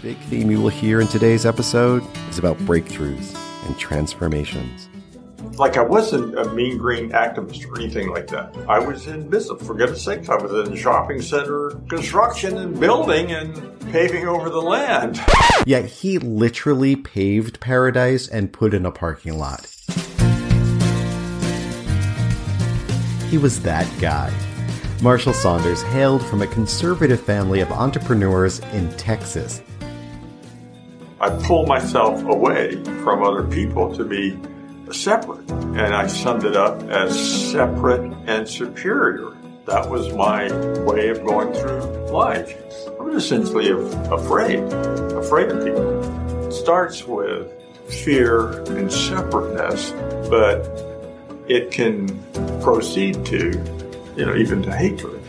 Big theme you will hear in today's episode is about breakthroughs and transformations. Like, I wasn't a mean green activist or anything like that. I was in business, for goodness sakes. I was in shopping center construction and building and paving over the land. Yet he literally paved paradise and put in a parking lot. He was that guy. Marshall Saunders hailed from a conservative family of entrepreneurs in Texas. I pulled myself away from other people to be separate, and I summed it up as separate and superior. That was my way of going through life. I was essentially afraid of people. It starts with fear and separateness, but it can proceed to, even to hatred.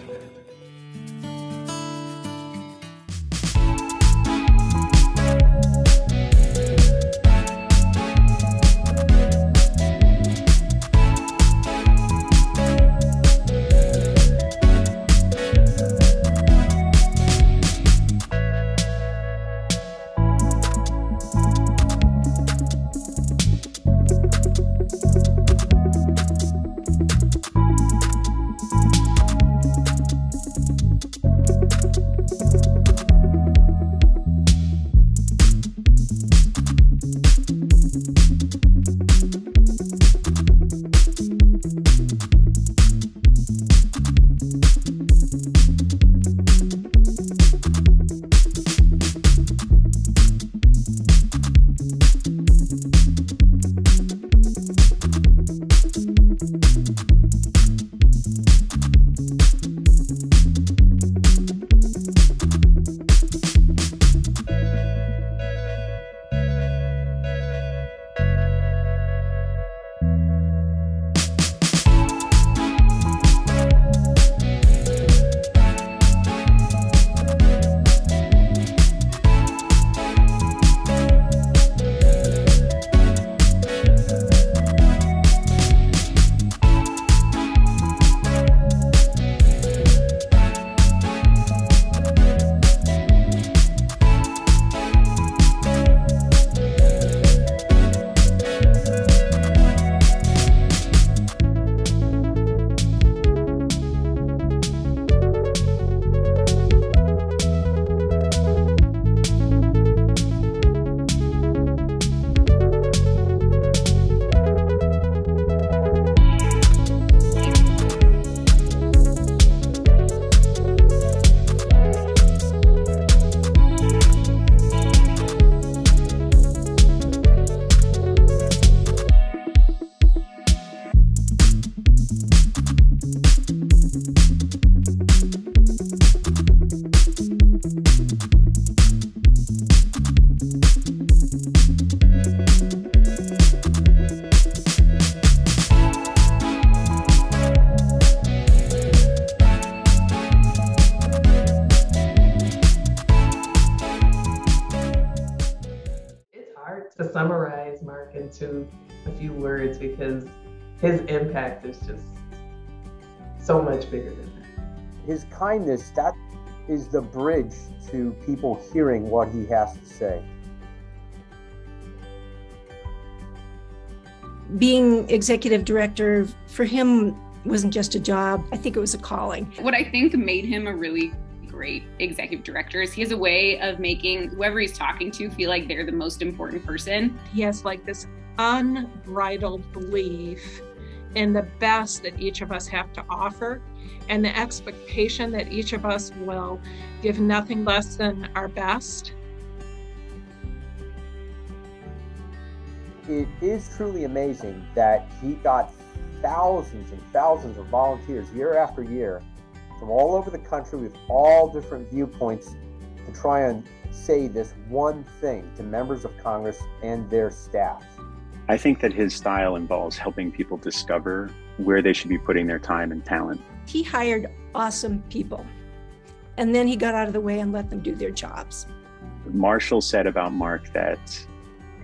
summarize Mark into a few words because his impact is just so much bigger than that. His kindness, that is the bridge to people hearing what he has to say. Being executive director for him wasn't just a job. I think it was a calling. What I think made him a really great executive director is he has a way of making whoever he's talking to feel like they're the most important person. He has like this unbridled belief in the best that each of us have to offer and the expectation that each of us will give nothing less than our best. It is truly amazing that he got thousands and thousands of volunteers year after year from all over the country with all different viewpoints to try and say this one thing to members of Congress and their staff. I think that his style involves helping people discover where they should be putting their time and talent. He hired awesome people, and then he got out of the way and let them do their jobs. Marshall said about Mark that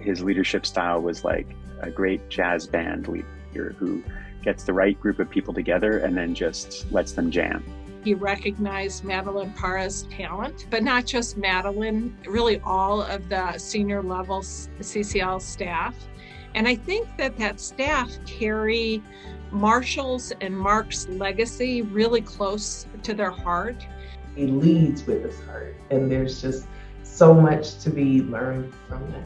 his leadership style was like a great jazz band leader who gets the right group of people together and then just lets them jam. He recognized Madeline Parra's talent, but not just Madeline, really all of the senior level CCL staff. And I think that that staff carry Marshall's and Mark's legacy really close to their heart. He leads with his heart, and there's just so much to be learned from that.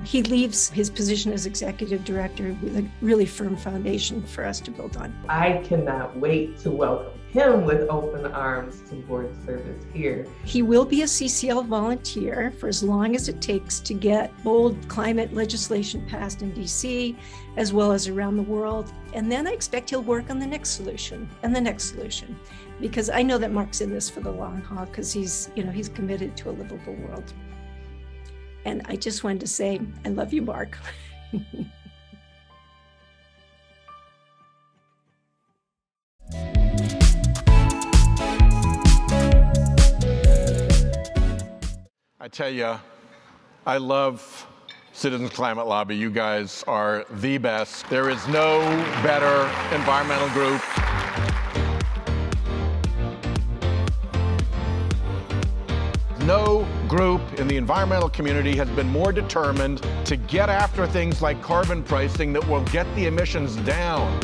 He leaves his position as executive director with a really firm foundation for us to build on. I cannot wait to welcome him with open arms to board service here. He will be a CCL volunteer for as long as it takes to get bold climate legislation passed in DC, as well as around the world. And then I expect he'll work on the next solution and the next solution, because I know that Mark's in this for the long haul because he's committed to a livable world. And I just wanted to say, I love you, Mark. I tell you, I love Citizens Climate Lobby. You guys are the best. There is no better environmental group. No group in the environmental community has been more determined to get after things like carbon pricing that will get the emissions down.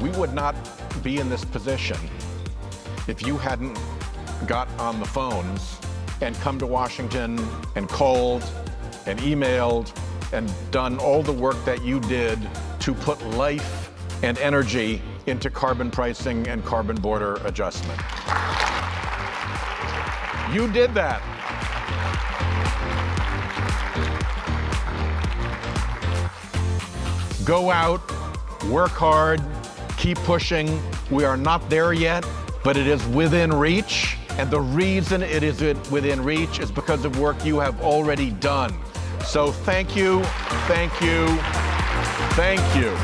We would not be in this position if you hadn't got on the phones and come to Washington and called and emailed and done all the work that you did to put life and energy into carbon pricing and carbon border adjustment. You did that. Go out, work hard, keep pushing. We are not there yet, but it is within reach. And the reason it is within reach is because of work you have already done. So thank you, thank you, thank you.